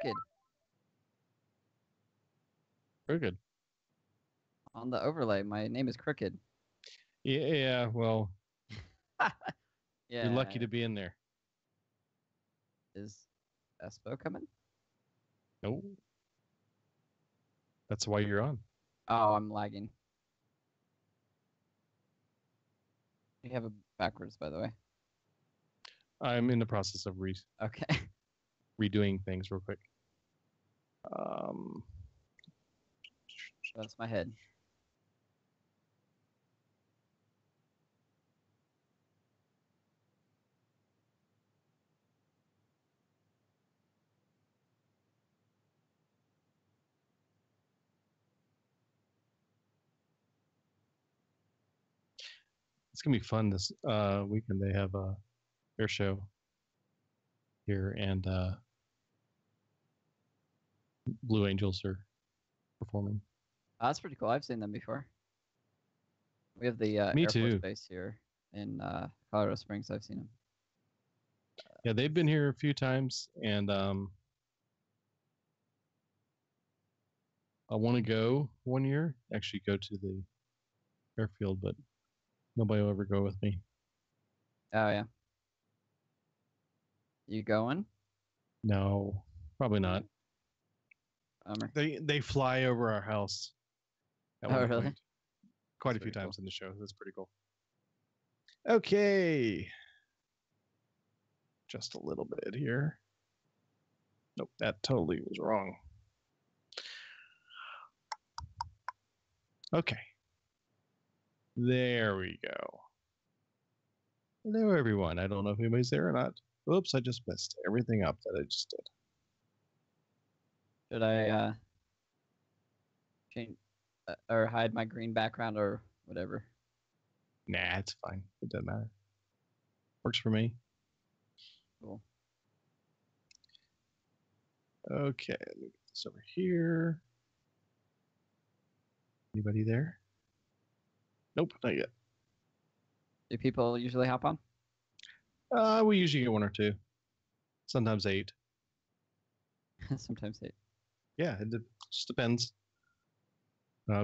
crooked Very good. on the overlay. My name is Crooked. Yeah, well, Yeah. you're lucky to be in there. Is Espo coming? No. That's why you're on. Oh, I'm lagging. You have it backwards, by the way. I'm in the process of Okay. redoing things real quick. That's my head. It's gonna be fun this weekend. They have a air show here, and Blue Angels are performing. That's pretty cool. I've seen them before. We have the Me Air Force too. Base here in Colorado Springs. I've seen them. Yeah, they've been here a few times, and I want to go one year. Actually, go to the airfield, but nobody will ever go with me. Oh yeah. You going? No, probably not. Bummer. They fly over our house at Oh one really? point. Quite That's a few pretty times cool. in the show. That's pretty cool. Okay. Just a little bit here. Nope, that totally was wrong. Okay. There we go. Hello, everyone. I don't know if anybody's there or not. Oops, I just messed everything up that I just did. Should I change or hide my green background or whatever? Nah, it's fine. It doesn't matter. Works for me. Cool. Okay, let me get this over here. Anybody there? Nope, not yet. Do people usually hop on? We usually get one or two. Sometimes 8. Sometimes they. Yeah, it just depends.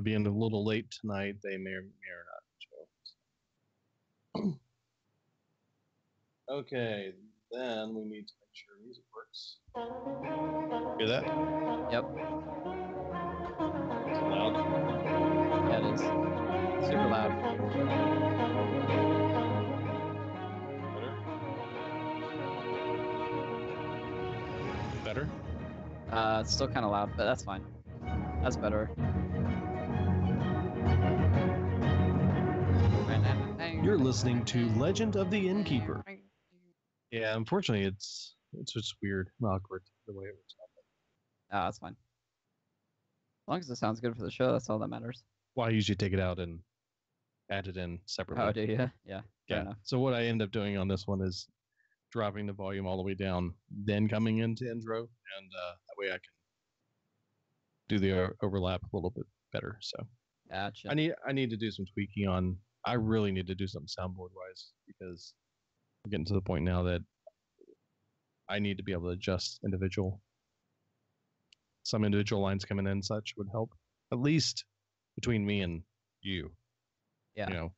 Being a little late tonight, they may or not show. Okay, then we need to make sure music works. Hear that? Yep. Is it loud? Yeah, it is. Super loud. Better? It's still kind of loud, but that's fine. That's better. You're listening to Legend of the Innkeeper. Yeah, unfortunately, it's just weird and awkward the way it was. That's fine. As long as it sounds good for the show, that's all that matters. Well, I usually take it out and add it in separately. Oh, do you? Yeah. Fair enough. So what I end up doing on this one is dropping the volume all the way down, then coming into intro, and that way I can do the overlap a little bit better. So Gotcha. I need to do some tweaking on. I really need to do something soundboard wise because I'm getting to the point now that I need to be able to adjust some individual lines coming in and such would help, at least between me and you. Yeah. You know.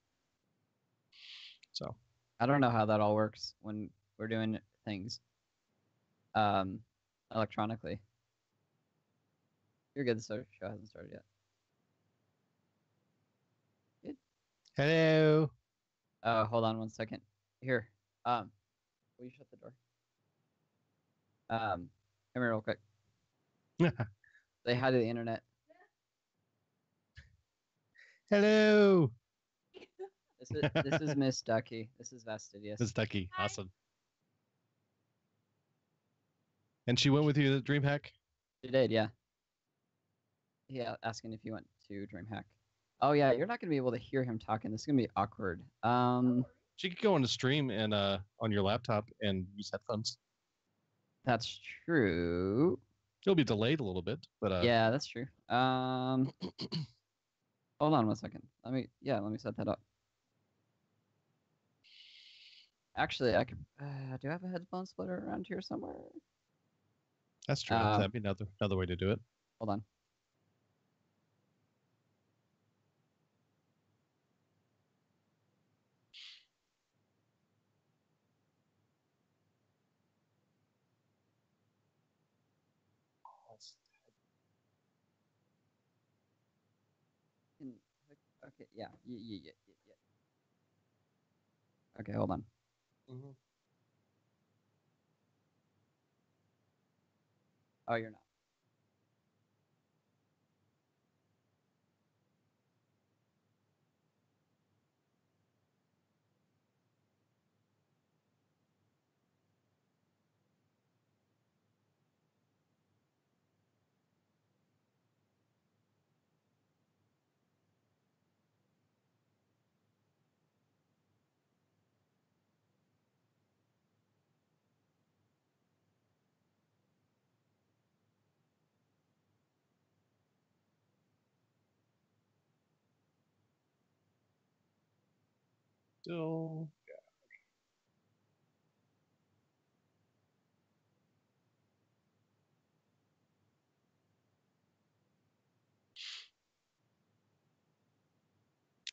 So I don't know how that all works when we're doing things electronically. You're good. The show hasn't started yet. Good. hello. Hold on one second. Here. Will you shut the door? Come here real quick. Say hi to the internet. Hello. This is Miss Ducky. This is Vastidius. Miss Ducky. Awesome. And she went with you to DreamHack? She did, yeah. Yeah, asking if you went to DreamHack. Oh yeah, you're not gonna be able to hear him talking. This is gonna be awkward. She could go on the stream and on your laptop and use headphones. That's true. It'll be delayed a little bit, but yeah, that's true. Hold on one second. Let me set that up. Actually, I could. Do I have a headphone splitter around here somewhere? That's true. That'd be another way to do it. Hold on. Okay, yeah. Okay, hold on. Mm-hmm. Oh, you're not. Still,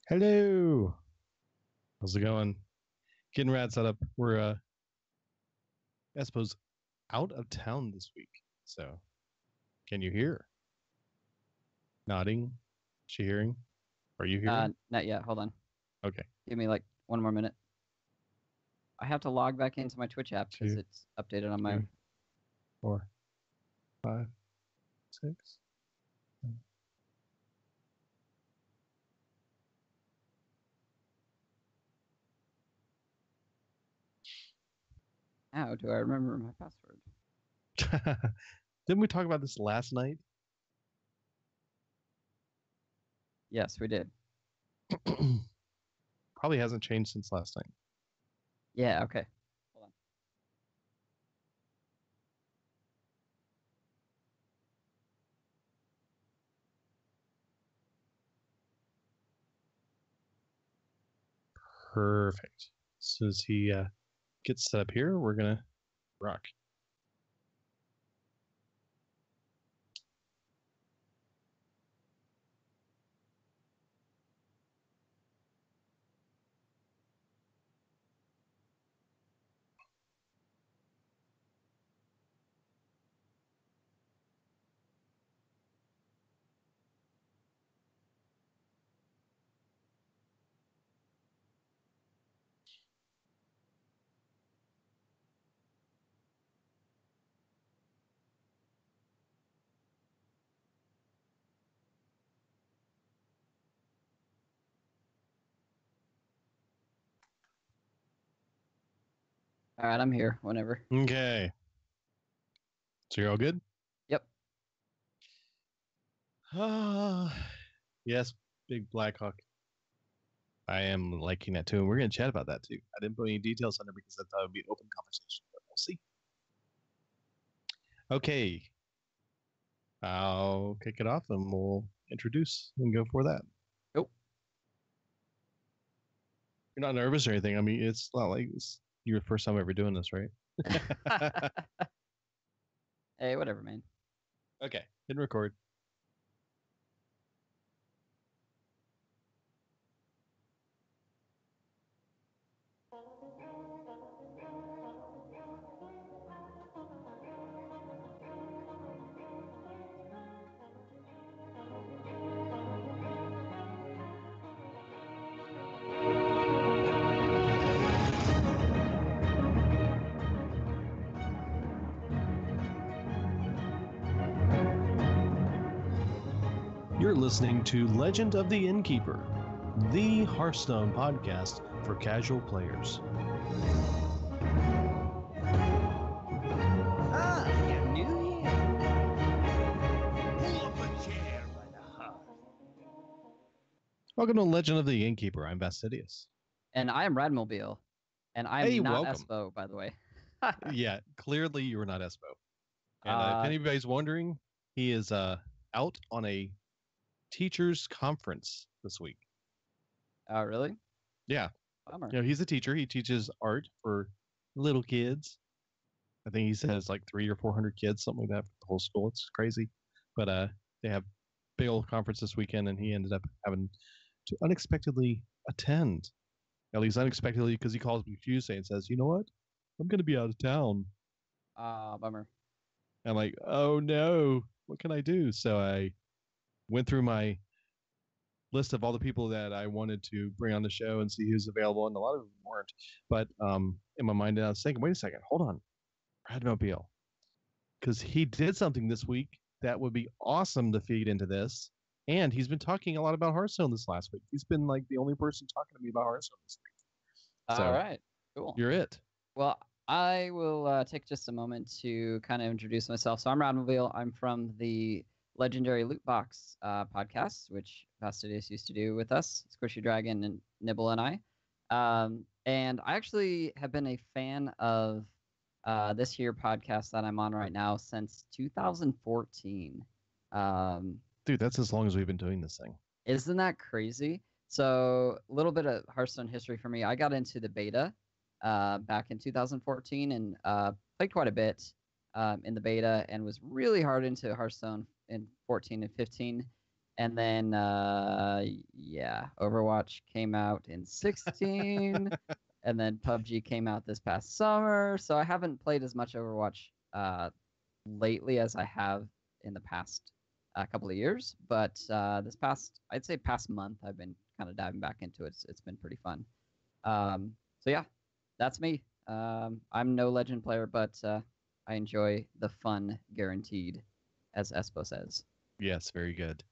hello. How's it going? Getting rad set up. We're I suppose out of town this week. So can you hear? Nodding. She hearing? Are you hearing? Not yet. Hold on. Okay. Give me like one more minute. I have to log back into my Twitch app because it's updated on my. 3, 4, 5, 6. 7. How do I remember my password? Didn't we talk about this last night? Yes, we did. Probably hasn't changed since last night. Yeah, okay. Hold on. Perfect. As soon as he gets set up here, we're going to rock. All right, I'm here whenever. Okay. So you're all good? Yep. Yes, big Blackhawk. I am liking that too, and we're going to chat about that too. I didn't put any details on it because I thought it would be an open conversation, but we'll see. Okay. I'll kick it off and we'll introduce and go for that. Nope. You're not nervous or anything. I mean, it's not like it's your first time ever doing this, right? Hey, whatever, man. Okay, hit record. You're listening to Legend of the Innkeeper, the Hearthstone podcast for casual players. Ah, you're new here. Pull up a chair by the hearth. Welcome to Legend of the Innkeeper. I'm Bastidius. And I am Radmobile. And I'm Hey, not welcome. Espo, by the way. Yeah, clearly you were not Espo. And if anybody's wondering, he is out on a teachers conference this week. Oh, really? Yeah. Bummer. You know, he's a teacher. He teaches art for little kids. I think he says like 300 or 400 kids, something like that, for the whole school. It's crazy. But they have big old conference this weekend, and he ended up having to unexpectedly attend. At least unexpectedly, because he calls me Tuesday and says, "You know what? I'm going to be out of town." Bummer. I'm like, "Oh no, what can I do?" So I went through my list of all the people that I wanted to bring on the show and see who's available, and a lot of them weren't. But in my mind, I was thinking, wait a second, hold on, Brad Mobile, because he did something this week that would be awesome to feed into this. And he's been talking a lot about Hearthstone this last week. He's been like the only person talking to me about Hearthstone this week. So All right, cool. you're it. Well, I will take just a moment to kind of introduce myself. So I'm Rodmobile. I'm from the legendary Loot Box podcast, which Fastidious used to do with us, Squishy Dragon and Nibble and I. And I actually have been a fan of this here podcast that I'm on right now since 2014. Dude, that's as long as we've been doing this thing. Isn't that crazy? So a little bit of Hearthstone history for me. I got into the beta back in 2014 and played quite a bit in the beta and was really hard into Hearthstone in 14 and 15. And then, Overwatch came out in 16. And then PUBG came out this past summer. So I haven't played as much Overwatch lately as I have in the past couple of years. But this past month, I've been kind of diving back into it. It's been pretty fun. So yeah, that's me. I'm no legend player, but I enjoy the fun guaranteed, as Espo says. Yes, very good.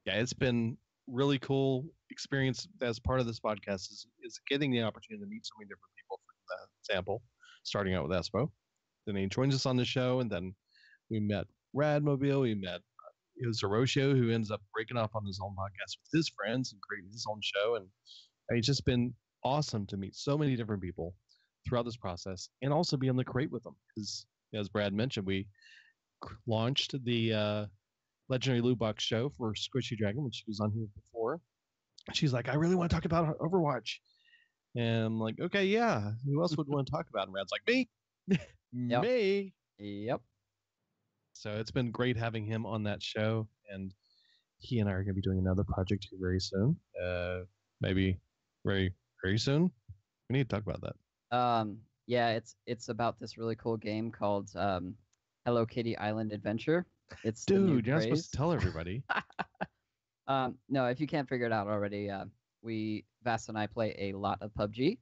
Yeah, it's been really cool experience as part of this podcast is getting the opportunity to meet so many different people. For example, starting out with Espo, then he joins us on the show, and then we met Radmobile, we met Zeroshio, who ends up breaking off on his own podcast with his friends and creating his own show, and it's just been awesome to meet so many different people throughout this process, and also be on the crate with them. Because as Brad mentioned, we launched the Legendary Loot Box show for Squishy Dragon, which she was on here before. She's like, I really want to talk about Overwatch. And I'm like, okay, yeah. Who else would want to talk about it? And Brad's like, me. Yep. Me. Yep. So it's been great having him on that show. And he and I are going to be doing another project here very soon. Maybe very, very soon. We need to talk about that. Yeah, it's about this really cool game called Hello Kitty Island Adventure. It's Dude, you're not supposed to tell everybody. No, if you can't figure it out already, Vast and I play a lot of PUBG,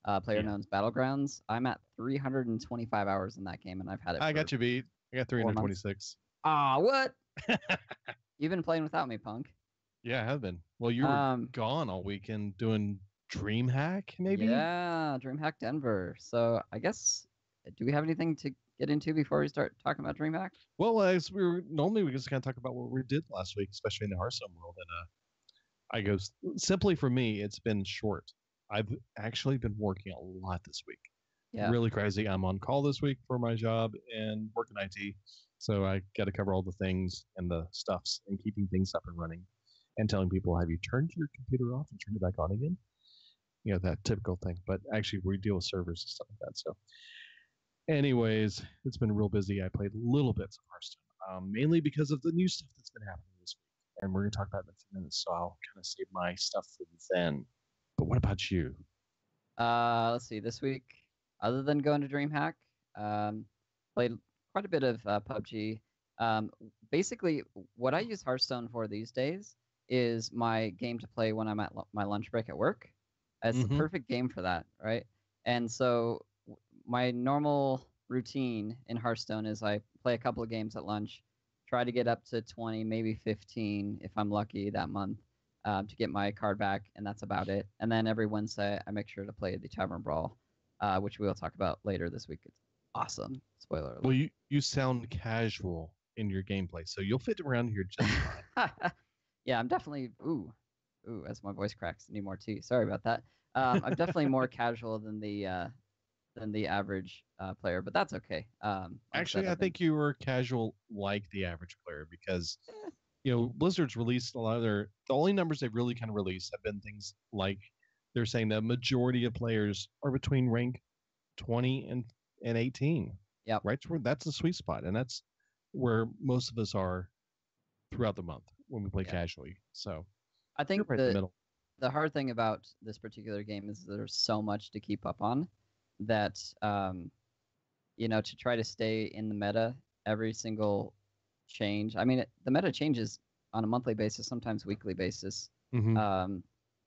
PlayerUnknown's Battlegrounds. I'm at 325 hours in that game, and I've had it. I got you beat. I got 326. What? You've been playing without me, punk. Yeah, I have been. Well, you were gone all weekend doing DreamHack, maybe? Yeah, DreamHack Denver. So I guess, do we have anything to get into before we start talking about DreamHack? Well, as we just kind of talk about what we did last week, especially in the Hearthstone world. And I go simply for me, it's been short. I've actually been working a lot this week. Yeah. Really crazy. I'm on call this week for my job and work in IT. So I got to cover all the things and the stuffs and keeping things up and running and telling people, have you turned your computer off and turned it back on again? You know, that typical thing. But actually, we deal with servers and stuff like that. So anyways, it's been real busy. I played little bits of Hearthstone, mainly because of the new stuff that's been happening this week. And we're going to talk about that in a few minutes. So I'll kind of save my stuff for then. But what about you? Let's see. This week, other than going to DreamHack, played quite a bit of PUBG. Basically, what I use Hearthstone for these days is my game to play when I'm at my lunch break at work. It's the perfect game for that, right? And so my normal routine in Hearthstone is I play a couple of games at lunch, try to get up to 20, maybe 15 if I'm lucky that month to get my card back, and that's about it. And then every Wednesday, I make sure to play the Tavern Brawl, which we'll talk about later this week. It's awesome. Spoiler alert. Well, you sound casual in your gameplay, so you'll fit around here just fine. Yeah, I'm definitely ooh, as my voice cracks, need more tea. Sorry about that. I'm definitely more casual than the average player, but that's okay. Actually, I think you were casual like the average player because, you know, Blizzard's released a lot of the only numbers they've really kind of released have been things like they're saying the majority of players are between rank 20 and 18. Yep. Right, that's the sweet spot, and that's where most of us are throughout the month when we play Yeah. casually. So I you're think right in the middle. the hard thing about this particular game is there's so much to keep up on that to try to stay in the meta every single change. I mean, the meta changes on a monthly basis, sometimes weekly basis. Hmm.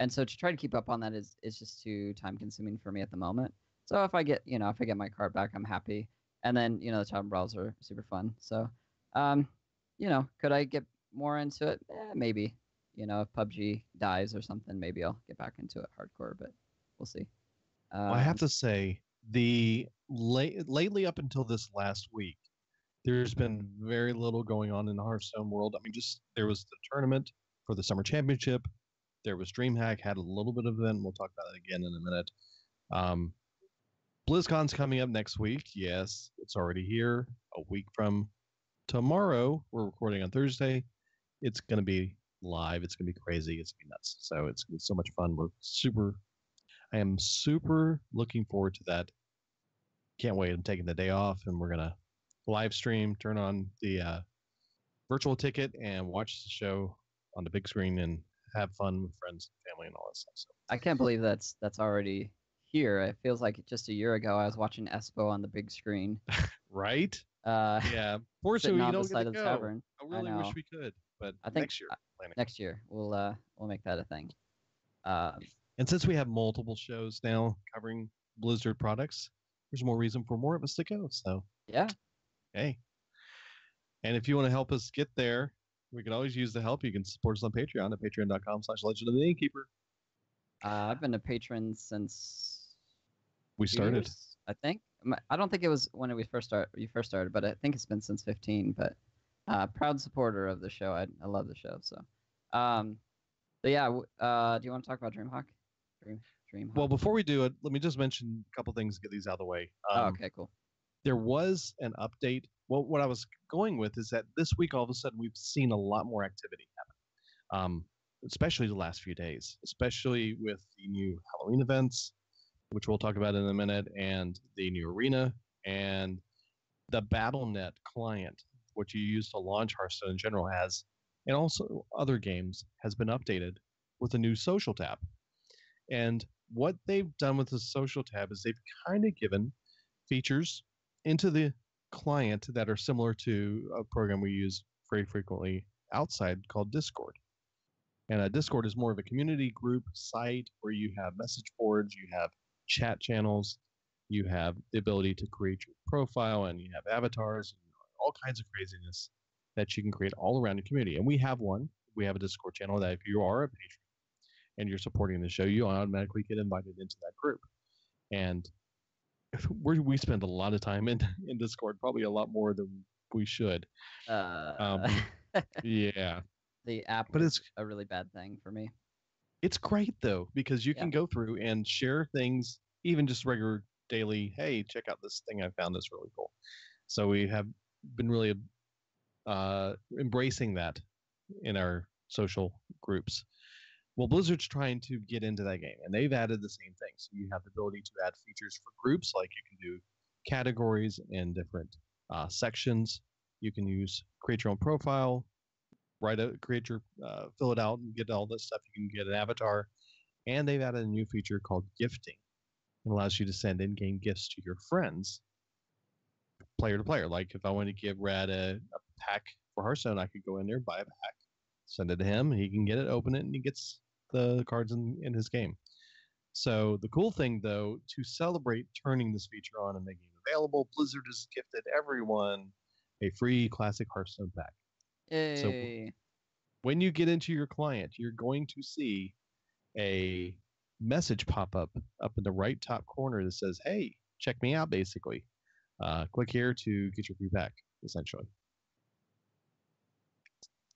And so to try to keep up on that is just too time consuming for me at the moment. So if I get my card back, I'm happy. And then the time brawls are super fun. So, could I get more into it? Maybe. If PUBG dies or something, maybe I'll get back into it hardcore. But we'll see. Well, I have to say, lately up until this last week, there's been very little going on in the Hearthstone world. I mean, just there was the tournament for the summer championship. There was DreamHack had a little bit of event. We'll talk about it again in a minute. BlizzCon's coming up next week. Yes, it's already here. A week from tomorrow, we're recording on Thursday. It's going to be live. It's going to be crazy. It's going to be nuts. So it's so much fun. I am super looking forward to that. Can't wait. I'm taking the day off, and we're going to live stream, turn on the virtual ticket, and watch the show on the big screen and have fun with friends and family and all that stuff. So I can't believe that's already here. It feels like just a year ago I was watching Espo on the big screen. right? Yeah. Yeah. Fortunately, Sitting you on don't the get side to of the go. tavern. I really know. wish we could, but I think next year. Planning. Next year we'll make that a thing. And since we have multiple shows now covering Blizzard products, there's more reason for more of us to go. So yeah. Hey. And if you want to help us get there, we can always use the help. You can support us on Patreon at patreon.com/Legend of the Innkeeper. I've been a patron since We started. years, I think. I don't think it was when you first started, but I think it's been since 15. But proud supporter of the show. I love the show. So, but yeah. Do you want to talk about DreamHawk? DreamHawk. Well, before we do it, let me just mention a couple things to get these out of the way. Okay, cool. There was an update. Well, what I was going with is that this week, all of a sudden, we've seen a lot more activity happen, especially the last few days, especially with the new Halloween events, which we'll talk about in a minute, and the new arena, and the BattleNet client, which you use to launch Hearthstone in general, has, and also other games, has been updated with a new social tab. And what they've done with the social tab is they've kind of given features into the client that are similar to a program we use very frequently outside called Discord. And Discord is more of a community group site where you have message boards, you have chat channels, you have the ability to create your profile, and you have avatars, and all kinds of craziness that you can create all around your community. And we have one. We have a Discord channel that if you are a patron and you're supporting the show, you automatically get invited into that group. And we spend a lot of time in Discord, probably a lot more than we should. Yeah. The app But is a really bad thing for me. It's great though, because you can go through and share things, even just regular daily. Hey, check out this thing I found that's really cool. So we have been really embracing that in our social groups. Well, Blizzard's trying to get into that game, and they've added the same thing. So you have the ability to add features for groups, like you can do categories and different sections. You can create your own profile, fill it out, and get all this stuff. You can get an avatar, and they've added a new feature called gifting. It allows you to send in-game gifts to your friends, player to player. Like if I wanted to give Rad a pack for Hearthstone, I could go in there, buy a pack, send it to him, he can get it, open it, and he gets the cards in his game. So the cool thing, though, to celebrate turning this feature on and making it available, Blizzard has gifted everyone a free Classic Hearthstone pack. Yay. So when you get into your client, you're going to see a message pop up in the right top corner that says, hey, check me out, basically. Click here to get your free pack, essentially.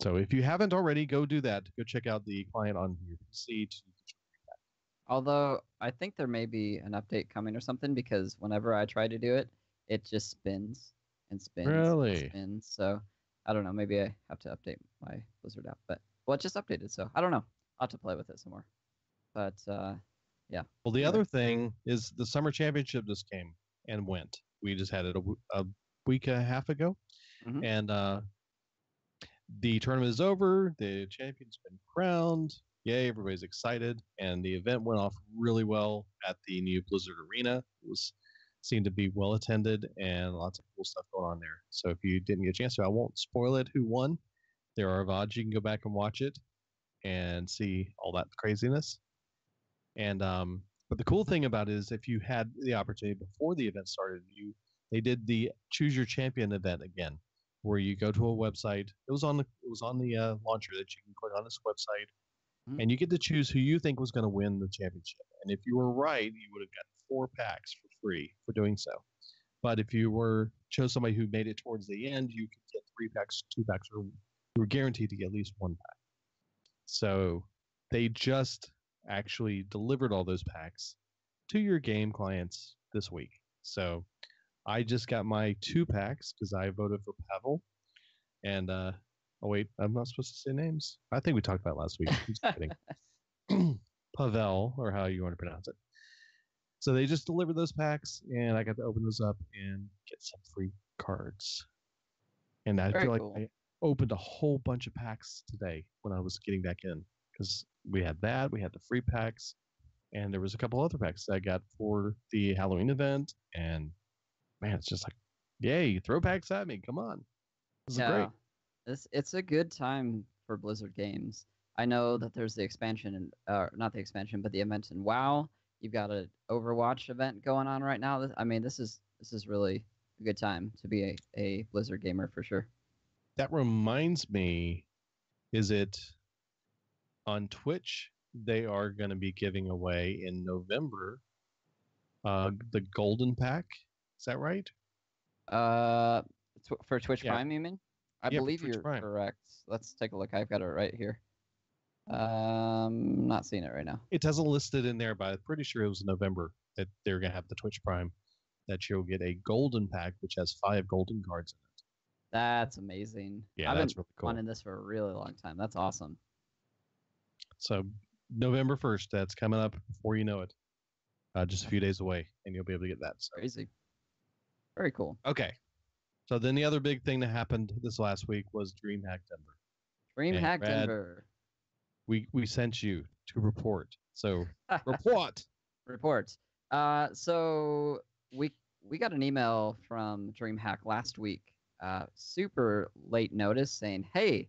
So if you haven't already, go do that. Go check out the client on your PC. Although I think there may be an update coming or something, because whenever I try to do it, it just spins and spins Really? and spins. So I don't know. Maybe I have to update my Blizzard app. But it just updated, so I don't know. I'll have to play with it some more. But yeah. Well, the other thing is the Summer Championship just came and went. We just had it a week and a half ago, Mhm. and the tournament is over. The champion's been crowned. Yay! Everybody's excited, and the event went off really well at the new Blizzard Arena. It was seemed to be well attended and lots of cool stuff going on there. So if you didn't get a chance to, I won't spoil it. Who won? There are VODs. You can go back and watch it and see all that craziness. And but the cool thing about it is, if you had the opportunity before the event started, they did the Choose Your Champion event again, where you go to a website. It was on the launcher that you can click on this website, Mhm. and you get to choose who you think was going to win the championship. And if you were right, you would have gotten 4 packs for free for doing so. But if you chose somebody who made it towards the end, you could get 3 packs, 2 packs, or you were guaranteed to get at least 1 pack. So they just actually delivered all those packs to your game clients this week. So I just got my 2 packs because I voted for Pavel. And oh wait, I'm not supposed to say names. I think we talked about it last week. I'm just kidding. Pavel, or how you want to pronounce it. So they just delivered those packs, and I got to open those up and get some free cards. And I Very feel like cool. I opened a whole bunch of packs today when I was getting back in, because we had the free packs, and there was a couple other packs that I got for the Halloween event. And man, it's just like, yay, throw packs at me. Come on. This is great. It's a good time for Blizzard games. I know that there's the expansion and not the expansion, but the event in WoW. You've got an Overwatch event going on right now. I mean, this is really a good time to be a Blizzard gamer for sure. That reminds me, is it on Twitch? They are going to be giving away in November the Golden Pack. Is that right? For Twitch Yeah. Prime, you mean? I Yeah, for believe Twitch you're Prime. correct. Let's take a look. I've got it right here. Not seeing it right now. It doesn't list it in there, but I'm pretty sure it was November that they're going to have the Twitch Prime, that you'll get a Golden Pack, which has 5 golden cards in it. That's amazing. Yeah, I've that's been really cool. wanting this for a really long time. That's awesome. So November 1st, that's coming up before you know it. Just a few days away, and you'll be able to get that. So. Crazy. Very cool. Okay. So then the other big thing that happened this last week was DreamHack Denver. DreamHack Brad, Denver. We sent you to report. So report. Report. So we got an email from DreamHack last week. Super late notice saying, "Hey,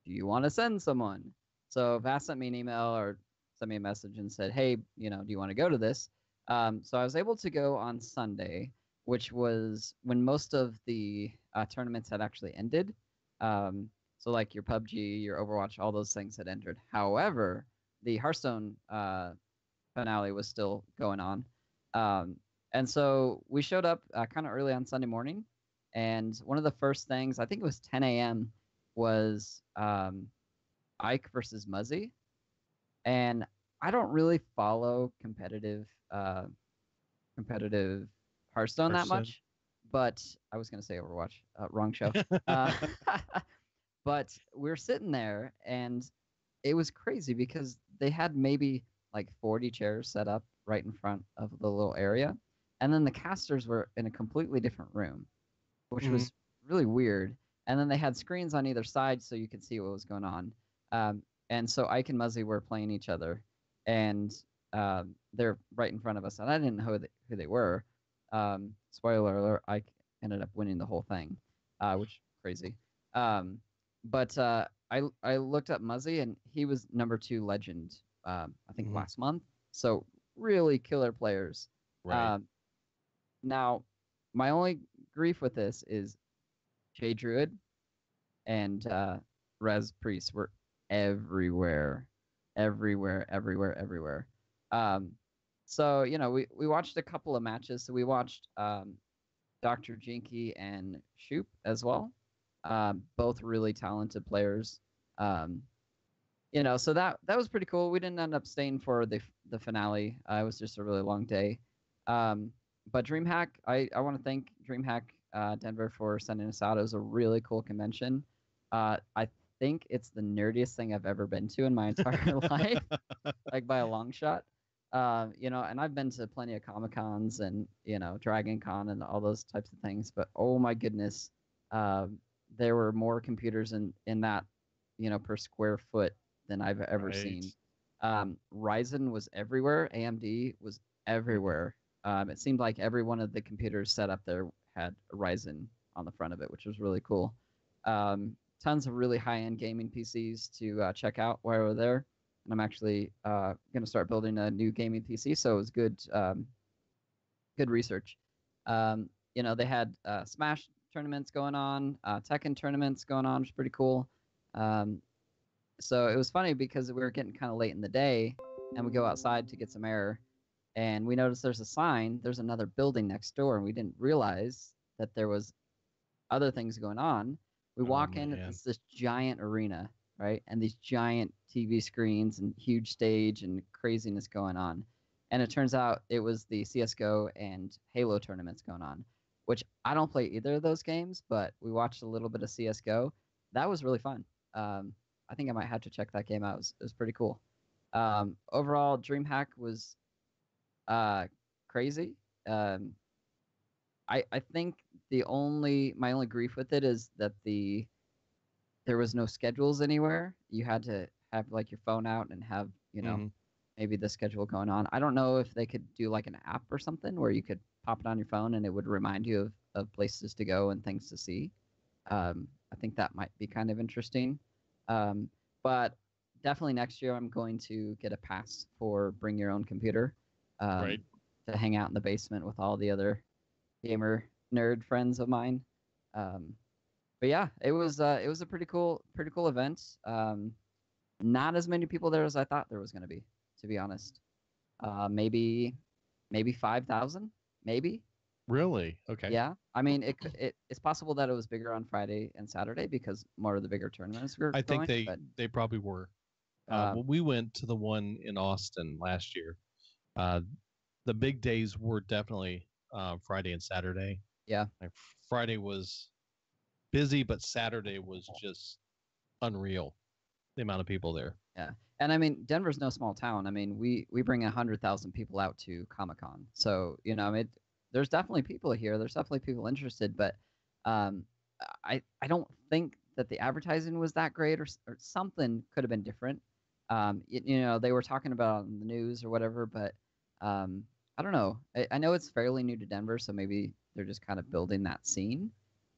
do you want to send someone?" So Vass sent me an email or sent me a message and said, "Hey, do you want to go to this?" So I was able to go on Sunday, which was when most of the tournaments had actually ended. So like your PUBG, your Overwatch, all those things had ended. However, the Hearthstone finale was still going on. And so we showed up kind of early on Sunday morning. And one of the first things, I think it was 10 a.m., was Ike versus Muzzy. And I don't really follow competitive Hearthstone that much. But I was going to say Overwatch. Wrong show. But we were sitting there, and it was crazy because they had maybe like 40 chairs set up right in front of the little area. And then the casters were in a completely different room, which was really weird. And then they had screens on either side so you could see what was going on. And so Ike and Muzzy were playing each other, and they're right in front of us. And I didn't know who they were. Spoiler alert, Ike ended up winning the whole thing, which is crazy. But I looked up Muzzy, and he was number 2 legend, I think last month. So really killer players. Right. Now, my only grief with this is Jay Druid and Rez Priest were everywhere. So, we watched a couple of matches. So we watched Dr. Jinky and Shoop as well. Both really talented players. So that was pretty cool. We didn't end up staying for the finale. It was just a really long day. But DreamHack, I want to thank DreamHack Denver for sending us out. It was a really cool convention. I think it's the nerdiest thing I've ever been to in my entire life, like by a long shot. And I've been to plenty of Comic Cons and Dragon Con and all those types of things, but oh my goodness, uh, there were more computers in that per square foot than I've ever seen. Ryzen was everywhere. AMD was everywhere. It seemed like every one of the computers set up there had a Ryzen on the front of it, which was really cool. Tons of really high-end gaming PCs to check out while we're there. And I'm actually going to start building a new gaming PC, so it was good research. They had Smash tournaments going on, Tekken tournaments going on, which is pretty cool. So it was funny because we were getting kind of late in the day, and we go outside to get some air, and we noticed there's a sign, there's another building next door, and we didn't realize that there was other things going on. We walk in, it's this giant arena, right? And these giant TV screens and huge stage and craziness going on. And it turns out it was the CSGO and Halo tournaments going on, which I don't play either of those games, but we watched a little bit of CSGO. That was really fun. I think I might have to check that game out. It was pretty cool. Overall, DreamHack was crazy. I think my only grief with it is that there was no schedules anywhere. You had to have like your phone out and have maybe the schedule going on. I don't know if they could do like an app or something where you could pop it on your phone and it would remind you of places to go and things to see. I think that might be kind of interesting. But definitely next year I'm going to get a pass for bring your own computer Right. to hang out in the basement with all the other gamer nerd friends of mine. But yeah, it was a pretty cool event. Not as many people there as I thought there was going to be honest. Maybe 5,000, maybe. Really? Okay. Yeah, I mean it's possible that it was bigger on Friday and Saturday because more of the bigger tournaments were I think going, but, they probably were. um, When we went to the one in Austin last year, the big days were definitely Friday and Saturday. yeah. Like Friday was busy, but Saturday was just unreal. The amount of people there. Yeah, and I mean Denver's no small town. I mean we bring 100,000 people out to Comic-Con, so I mean there's definitely people here. There's definitely people interested, but I don't think that the advertising was that great, or something could have been different. They were talking about it on the news or whatever, but I don't know. I know it's fairly new to Denver, so maybe they're just kind of building that scene.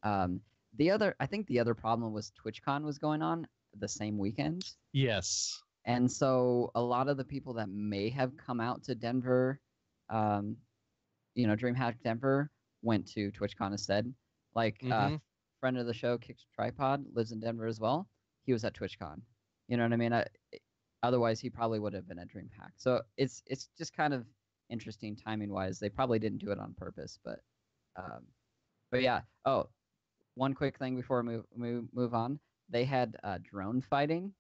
I think the other problem was TwitchCon was going on the same weekend. Yes. And so a lot of the people that may have come out to Denver, DreamHack Denver, went to TwitchCon instead. Like friend of the show, Kicks Tripod, lives in Denver as well. He was at TwitchCon. You know what I mean? Otherwise, he probably would have been at DreamHack. So it's just kind of interesting timing wise. They probably didn't do it on purpose, but yeah. Oh, one quick thing before we move on. They had drone fighting.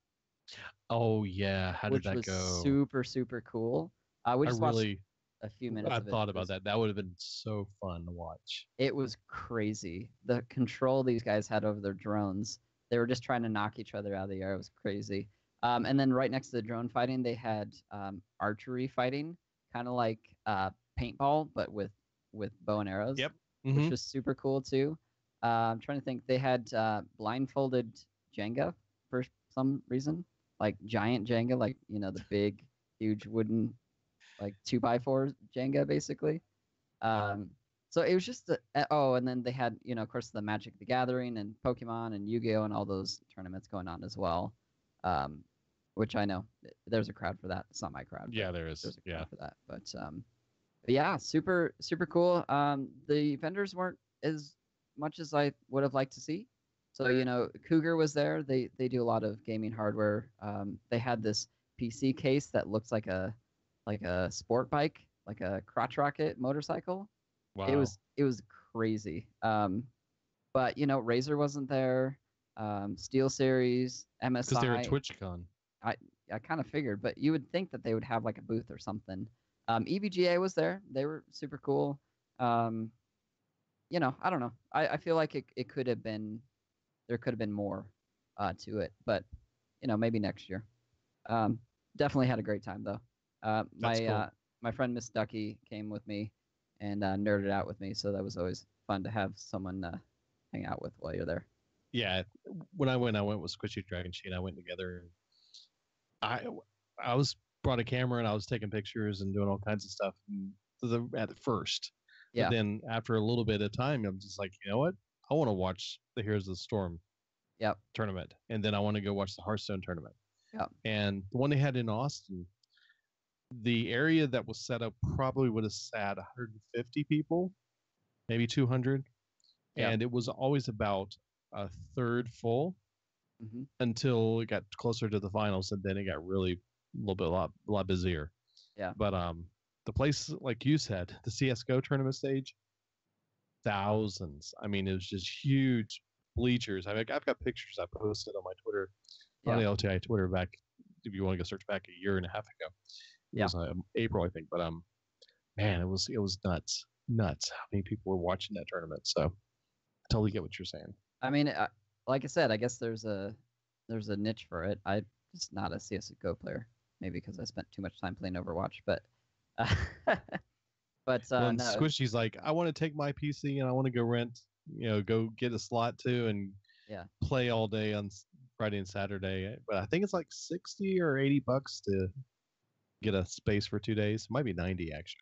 Oh yeah, how did that which go? was super super cool. We just watched a few minutes. I of it. thought about that. That would have been so fun to watch. It was crazy. The control these guys had over their drones. They were just trying to knock each other out of the air. It was crazy. And then right next to the drone fighting, they had archery fighting, kind of like paintball, but with bow and arrows. Yep. Which was super cool too. I'm trying to think. They had blindfolded Jenga for some reason, like giant Jenga, like the big, huge wooden, like 2x4 Jenga, basically. So it was just and then they had of course the Magic the Gathering and Pokemon and Yu-Gi-Oh and all those tournaments going on as well. Which I know there's a crowd for that. It's not my crowd. Yeah, there is. There's a crowd for that, but yeah, super super cool. The vendors weren't as much as I would have liked to see. So Cougar was there. They do a lot of gaming hardware. They had this PC case that looks like a sport bike, like a crotch rocket motorcycle. Wow. It was crazy. But Razer wasn't there. Steel Series, MSI. Because they were at TwitchCon. I kind of figured, but you would think that they would have like a booth or something. EVGA was there. They were super cool. I don't know. I feel like it could have been, there could have been more to it, but maybe next year. Definitely had a great time though. That's cool. my friend Miss Ducky came with me and nerded out with me, so that was always fun to have someone hang out with while you're there. Yeah, when I went with Squishy Dragon. She and I went together. I I was brought a camera and I was taking pictures and doing all kinds of stuff at first. Yeah. But then after a little bit of time, I'm just like, you know what? I want to watch the Heroes of the Storm Yep. tournament, and then I want to go watch the Hearthstone tournament. Yep. And the one they had in Austin, the area that was set up probably would have sat 150 people, maybe 200, Yep. and it was always about a third full Hmm. until it got closer to the finals, and then it got really a lot busier. Yeah. But the place, like you said, the CS:GO tournament stage, thousands. I mean, it was just huge bleachers. I mean, I've got pictures I posted on my Twitter, on the LTI Twitter back. If you want to go search back a year and a half ago, it was April, I think. But man, it was nuts how many people were watching that tournament. So I totally get what you're saying. I mean, like I said, I guess there's a niche for it. I'm just not a CS:GO player, maybe because I spent too much time playing Overwatch. But Well, no, Squishy's like, I want to take my PC and I want to go rent, go get a slot too and play all day on Friday and Saturday. But I think it's like 60 or 80 bucks to get a space for 2 days. It might be 90 actually.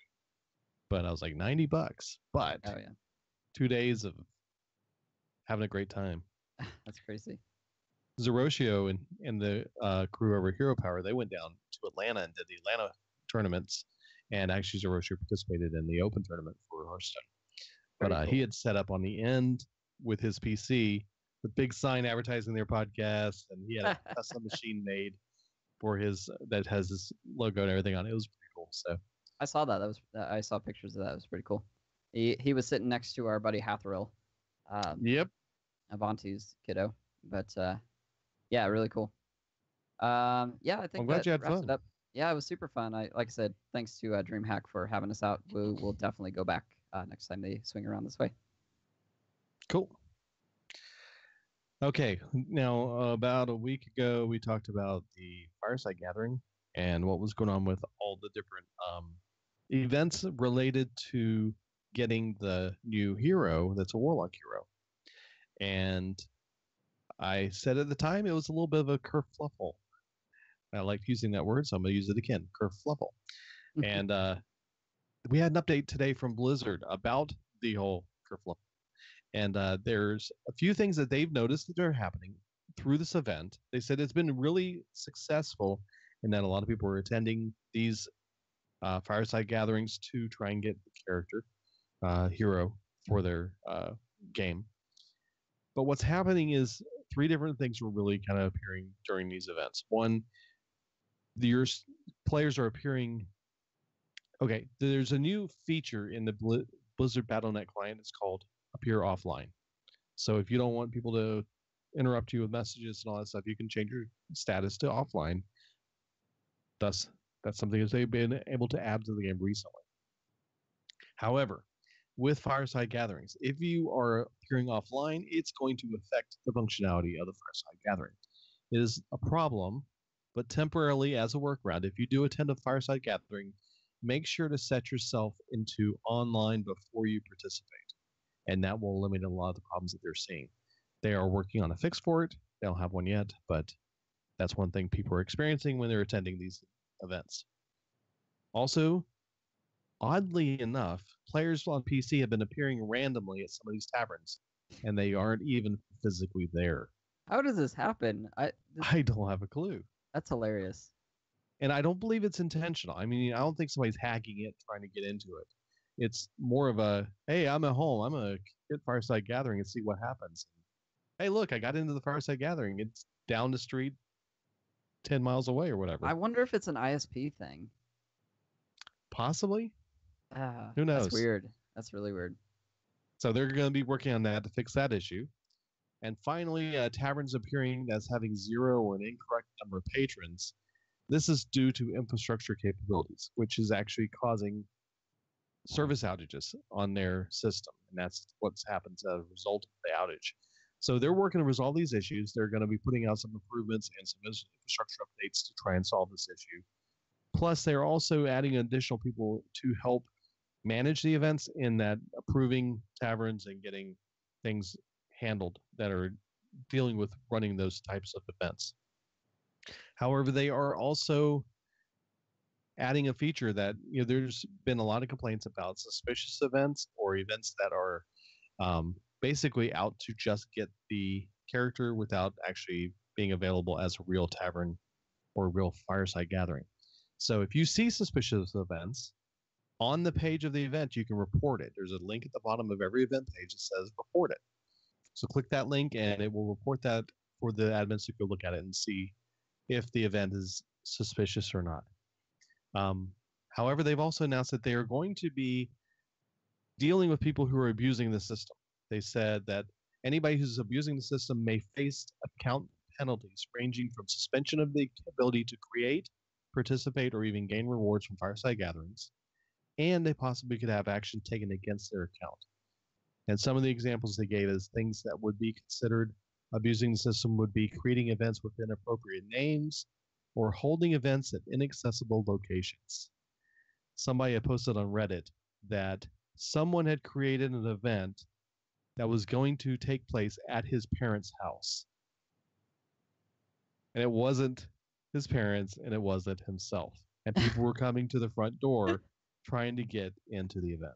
But I was like, 90 bucks. But 2 days of having a great time. That's crazy. Zeroshio and the crew over Hero Power, they went down to Atlanta and did the Atlanta tournaments. And actually, Zeroshio participated in the Open tournament for Hearthstone. But cool. He had set up on the end with his PC the big sign advertising their podcast, and he had a custom machine made for his that has his logo and everything on it. It was pretty cool. So I saw that. I saw pictures of that. It was pretty cool. He was sitting next to our buddy Hathrill. Yep. Avanti's kiddo. But yeah, really cool. Yeah, I think I'm glad you had wraps fun. it up. Yeah, it was super fun. Like I said, thanks to DreamHack for having us out. We'll definitely go back next time they swing around this way. Cool. Okay, now about a week ago, we talked about the Fireside Gathering and what was going on with all the different events related to getting the new hero that's a Warlock hero. And I said at the time it was a little bit of a kerfluffle. I liked using that word, so I'm going to use it again, kerfluffle. And we had an update today from Blizzard about the whole kerfluffle. And there's a few things that they've noticed that are happening through this event. They said it's been really successful in that a lot of people are attending these fireside gatherings to try and get the character hero for their game. But what's happening is three different things were really kind of appearing during these events. One, your players are appearing. Okay, there's a new feature in the Blizzard Battle.net client. It's called Appear Offline. So if you don't want people to interrupt you with messages and all that stuff, you can change your status to offline. Thus, that's something that they've been able to add to the game recently. However, with Fireside Gatherings, if you are appearing offline, it's going to affect the functionality of the Fireside Gathering. It is a problem, but temporarily as a workaround, if you do attend a Fireside Gathering, make sure to set yourself into online before you participate. And that will eliminate a lot of the problems that they're seeing. They are working on a fix for it. They don't have one yet, but that's one thing people are experiencing when they're attending these events. Also, oddly enough, players on PC have been appearing randomly at some of these taverns, and they aren't even physically there. How does this happen? I don't have a clue. That's hilarious. And I don't believe it's intentional. I mean, I don't think somebody's hacking it, trying to get into it. It's more of a, hey, I'm at home. I'm going to hit Fireside Gathering and see what happens. Hey, look, I got into the Fireside Gathering. It's down the street 10 miles away or whatever. I wonder if it's an ISP thing. Possibly. Who knows? That's weird. That's really weird. So they're going to be working on that to fix that issue. And finally, taverns appearing as having zero or an incorrect number of patrons. This is due to infrastructure capabilities, which is actually causing service outages on their system. And that's what's happened as a result of the outage. So they're working to resolve these issues. They're going to be putting out some improvements and some infrastructure updates to try and solve this issue. Plus, they're also adding additional people to help manage the events in that approving taverns and getting things handled that are dealing with running those types of events. However, they are also adding a feature that there's been a lot of complaints about suspicious events or events that are basically out to just get the character without actually being available as a real tavern or real fireside gathering. So if you see suspicious events on the page of the event, you can report it. There's a link at the bottom of every event page that says report it. So click that link and it will report that for the admins to go look at it and see if the event is suspicious or not. However, they've also announced that they are going to be dealing with people who are abusing the system. They said that anybody who's abusing the system may face account penalties ranging from suspension of the ability to create, participate, or even gain rewards from fireside gatherings, and they possibly could have action taken against their account. And some of the examples they gave as things that would be considered abusing the system would be creating events with inappropriate names or holding events at inaccessible locations. Somebody had posted on Reddit that someone had created an event that was going to take place at his parents' house. And it wasn't his parents and it wasn't himself. And people were coming to the front door trying to get into the event.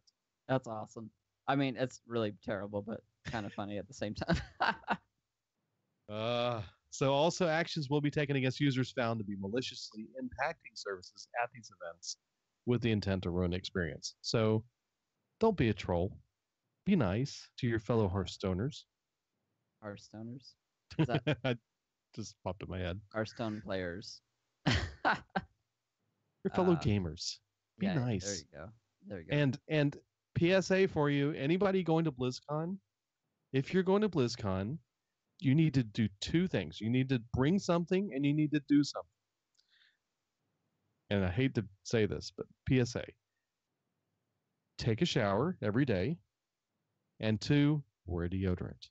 That's awesome. I mean, it's really terrible, but kind of funny at the same time. So also actions will be taken against users found to be maliciously impacting services at these events with the intent to ruin the experience. So don't be a troll. Be nice to your fellow Hearthstoners. Hearthstoners? Is that just popped in my head. Hearthstone players? Your fellow gamers. Be nice. There you go. There you go. And PSA for you, anybody going to BlizzCon, if you're going to BlizzCon, you need to do two things. You need to bring something and you need to do something. And I hate to say this, but PSA. Take a shower every day. And 2, wear deodorant.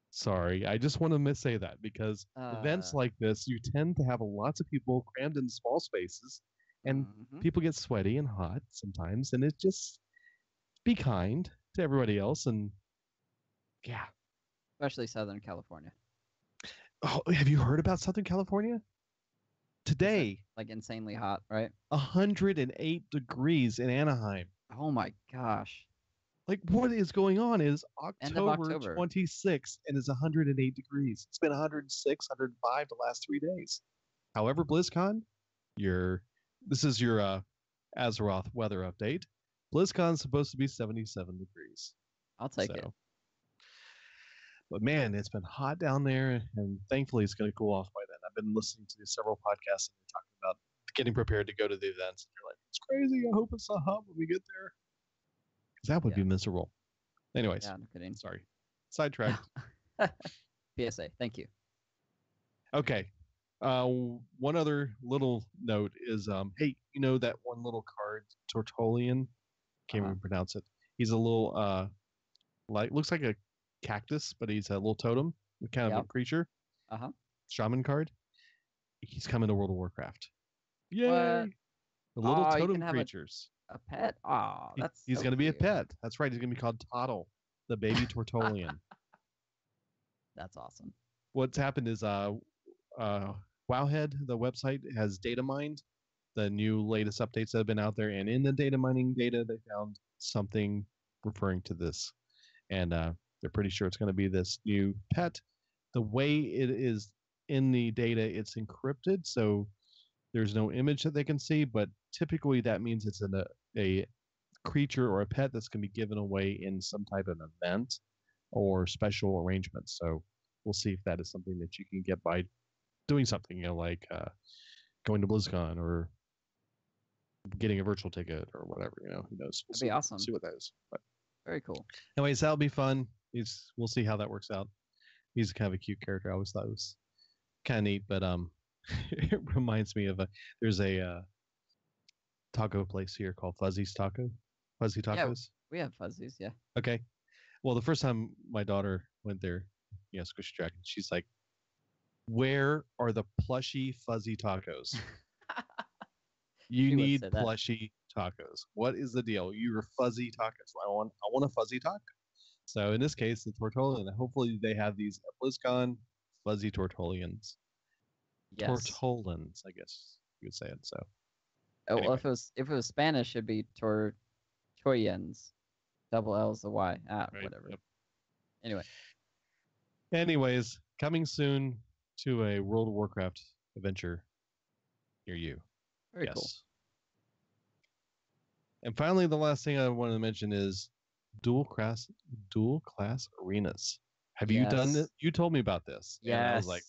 Sorry, I just want to say that because events like this, you tend to have lots of people crammed in small spaces and people get sweaty and hot sometimes. And it just, be kind to everybody else. And yeah. Especially Southern California. Oh, have you heard about Southern California? Today. Like insanely hot, right? 108 degrees in Anaheim. Oh my gosh. Like what is going on is October 26th 26th and it's 108 degrees. It's been 106, 105 the last 3 days. However, BlizzCon, this is your Azeroth weather update. BlizzCon's supposed to be 77 degrees. I'll take it. But man, it's been hot down there, and thankfully it's going to cool off by then. I've been listening to several podcasts and they're talking about getting prepared to go to the events. And you're like, it's crazy. I hope it's not hot when we get there. Because that would be miserable. Anyways, yeah, no kidding. Sorry. Sidetracked. PSA, thank you. Okay. One other little note is, hey, you know that one little card, Tortolian? Can't even pronounce it. He's a little, looks like a cactus, but he's a little totem, kind of a creature. Shaman card. He's coming to World of Warcraft. Yay! What? The little totem creatures. A pet? Oh, he's going to be a pet. That's right. He's going to be called Toddle, the baby Tortolian. That's awesome. What's happened is Wowhead, the website, has data mined the new latest updates that have been out there, and in the data mining data, they found something referring to this, and they're pretty sure it's going to be this new pet. The way it is in the data, it's encrypted, so there's no image that they can see, but typically that means it's a creature or a pet that's going to be given away in some type of event or special arrangement. So we'll see if that is something that you can get by doing something, like going to BlizzCon or getting a virtual ticket or whatever. Who knows? That'd be awesome. See what that is. But very cool. Anyways, that'll be fun. We'll see how that works out. He's kind of a cute character. I always thought it was kind of neat, but it reminds me of there's a taco place here called Fuzzy Tacos. Yeah, we have Fuzzies, yeah. Okay. Well, the first time my daughter went there, Squishy Dragon, she's like, "Where are the plushy fuzzy tacos?" You She would need say that. plushy tacos. What is the deal? You're fuzzy tacos. I want a fuzzy taco. So in this case, the tortilla, and hopefully they have these at BlizzCon fuzzy tortillans. Yes. Tortolans, I guess you would say it. So Oh, well, anyway. if it was Spanish, it'd be Tortoyens. Double L's a Y. Right, Whatever. yep. Anyway. Anyways, coming soon to a World of Warcraft adventure near you. Very cool. And finally, the last thing I wanted to mention is dual class arenas. Have you done Yes. it? You told me about this. Yes. And I was like,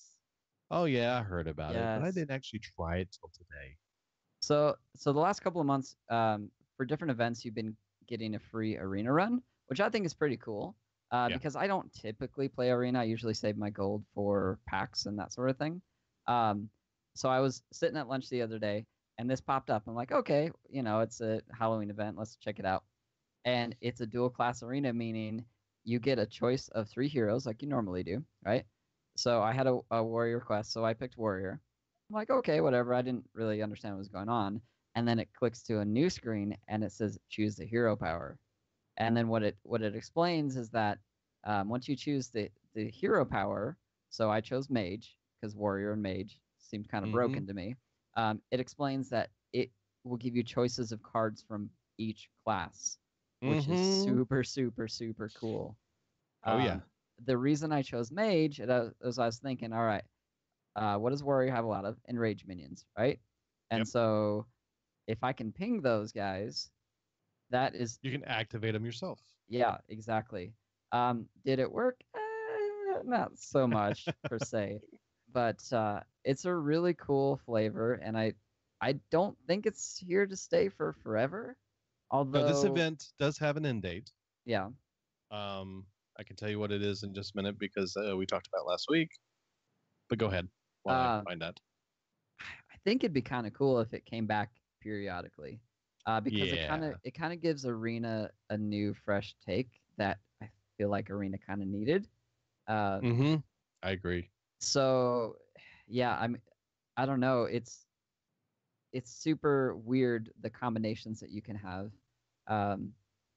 oh yeah, I heard about it, but I Yes. didn't actually try it till today. So the last couple of months, for different events, you've been getting a free arena run, which I think is pretty cool. Yeah. Because I don't typically play arena. I usually save my gold for packs and that sort of thing. So I was sitting at lunch the other day, and this popped up. I'm like, okay, it's a Halloween event. Let's check it out. And it's a dual class arena, meaning you get a choice of 3 heroes like you normally do, right? So I had a warrior quest, so I picked warrior. I'm like, okay, whatever. I didn't really understand what was going on. And then it clicks to a new screen and it says choose the hero power. And then what it explains is that once you choose the hero power, so I chose mage because warrior and mage seemed kind of broken to me. It explains that it will give you choices of cards from each class, which is super, super, super cool. Oh yeah. The reason I chose mage is I was thinking, all right, what does warrior have a lot of? Enraged minions, right? And Yep. so if I can ping those guys, that is You can activate them yourself. yeah, exactly. Did it work? Not so much per se, but it's a really cool flavor, and I don't think it's here to stay for forever. Although No, this event does have an end date. yeah, I can tell you what it is in just a minute because we talked about it last week. But go ahead while I find that. I think it'd be kind of cool if it came back periodically, because it kind of gives Arena a new, fresh take that I feel like Arena kind of needed. I agree. So, yeah, I don't know. It's super weird the combinations that you can have.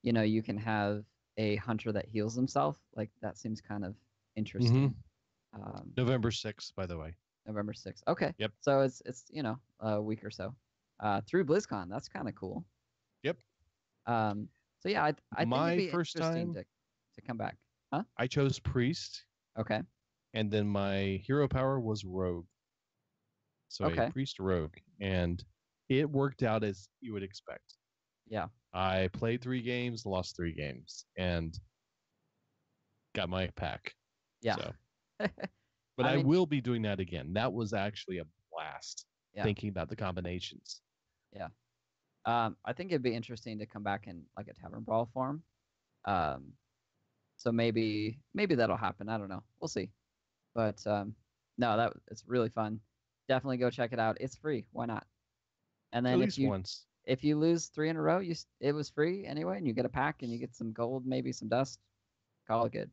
You can have a hunter that heals himself. Like that seems kind of interesting. November 6th, by the way. November 6th. Okay. Yep. So it's a week or so. Through BlizzCon. That's kind of cool. Yep. So yeah, I think My it'd be first interesting time to come back. Huh? I chose priest. Okay. And then my hero power was rogue. So a priest rogue. And it worked out as you would expect. Yeah. I played 3 games, lost 3 games, and got my pack. Yeah. So. But I will be doing that again. That was actually a blast. Yeah. Thinking about the combinations. Yeah. I think it'd be interesting to come back in like a tavern brawl form. So maybe that'll happen. I don't know. We'll see. But no, it's really fun. Definitely go check it out. It's free. Why not? And then At least once. If you lose 3 in a row, it was free anyway, and you get a pack and you get some gold, maybe some dust. Call it good.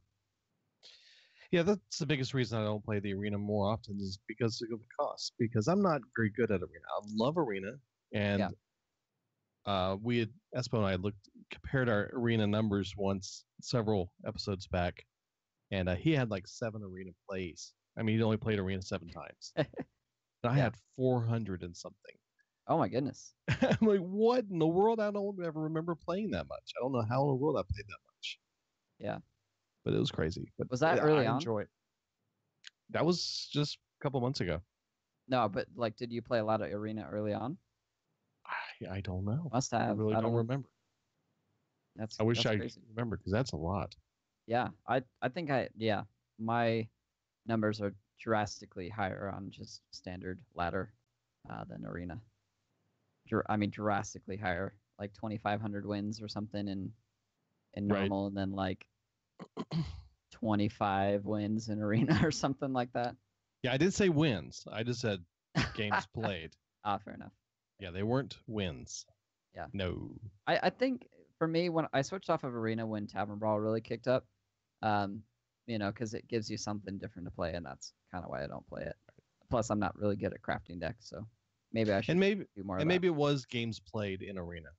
Yeah, that's the biggest reason I don't play the arena more often is because of the cost. Because I'm not very good at arena. I love arena, and we had Espo and I compared our arena numbers once several episodes back, and he had like 7 arena plays. I mean, he only played arena 7 times. And I had 400 and something. Oh my goodness! I'm like, what in the world? I don't ever remember playing that much. I don't know how in the world I played that much. Yeah. But it was crazy. But was that early I on? Enjoy it. That was just a couple months ago. No, but like, did you play a lot of arena early on? I don't know. Must have. I really don't remember. I wish I remember because that's a lot. Yeah, I think my numbers are drastically higher on just standard ladder than arena. Drastically higher, like 2,500 wins or something in normal, and then like 25 wins in arena or something like that. Yeah, I did say wins. I just said games played. Fair enough. Yeah, they weren't wins. Yeah. No. I think for me, when I switched off of arena when Tavern Brawl really kicked up, because it gives you something different to play, and that's kind of why I don't play it. Plus, I'm not really good at crafting decks, so. maybe I should And maybe do more of and that. maybe it was games played in arena.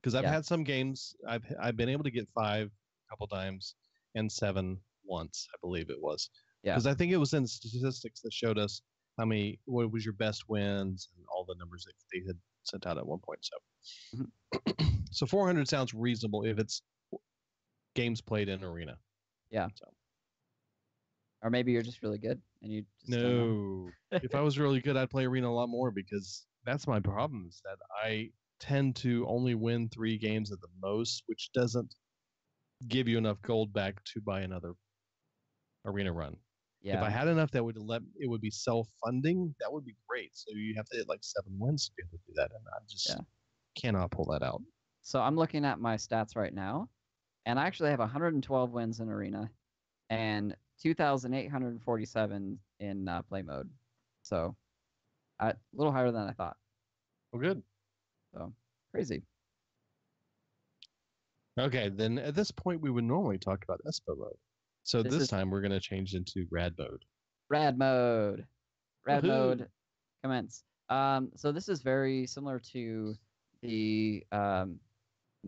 Because I've Yeah. had some games I've been able to get 5 a couple times and 7 once, I believe it was. Yeah. Because I think it was in statistics that showed us what was your best wins and all the numbers that they had sent out at one point. So, so 400 sounds reasonable if it's games played in arena. Yeah. So. Or maybe you're just really good and you just don't know. No. If I was really good, I'd play arena a lot more because that's my problem is that I tend to only win 3 games at the most, which doesn't give you enough gold back to buy another arena run. Yeah. If I had enough that would be self-funding, that would be great. So you have to hit like 7 wins to be able to do that, and I just cannot pull that out. So I'm looking at my stats right now, and I actually have 112 wins in arena and 2,847 in play mode. So a little higher than I thought. Well, good. So crazy. Okay, then at this point we would normally talk about Espo mode. So this time we're going to change into rad mode. Rad mode. Rad Woohoo. mode. Commence. So this is very similar to the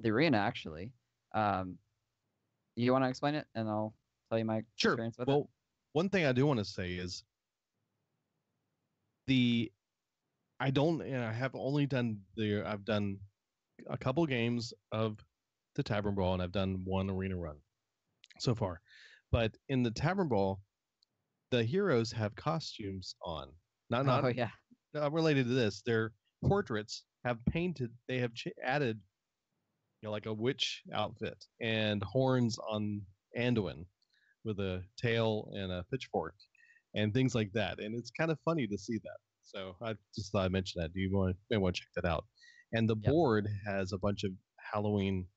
arena actually. You want to explain it, and I'll tell you my experience with it. Well, one thing I do want to say is I've done a couple games of the Tavern Brawl, and I've done 1 arena run so far. But in the Tavern Brawl, the heroes have costumes on. Not related to this. Their portraits have painted. They have added, like a witch outfit and horns on Anduin with a tail and a pitchfork and things like that. And it's kind of funny to see that. So I just thought I'd mention that. You may want to check that out. And the board has a bunch of Halloween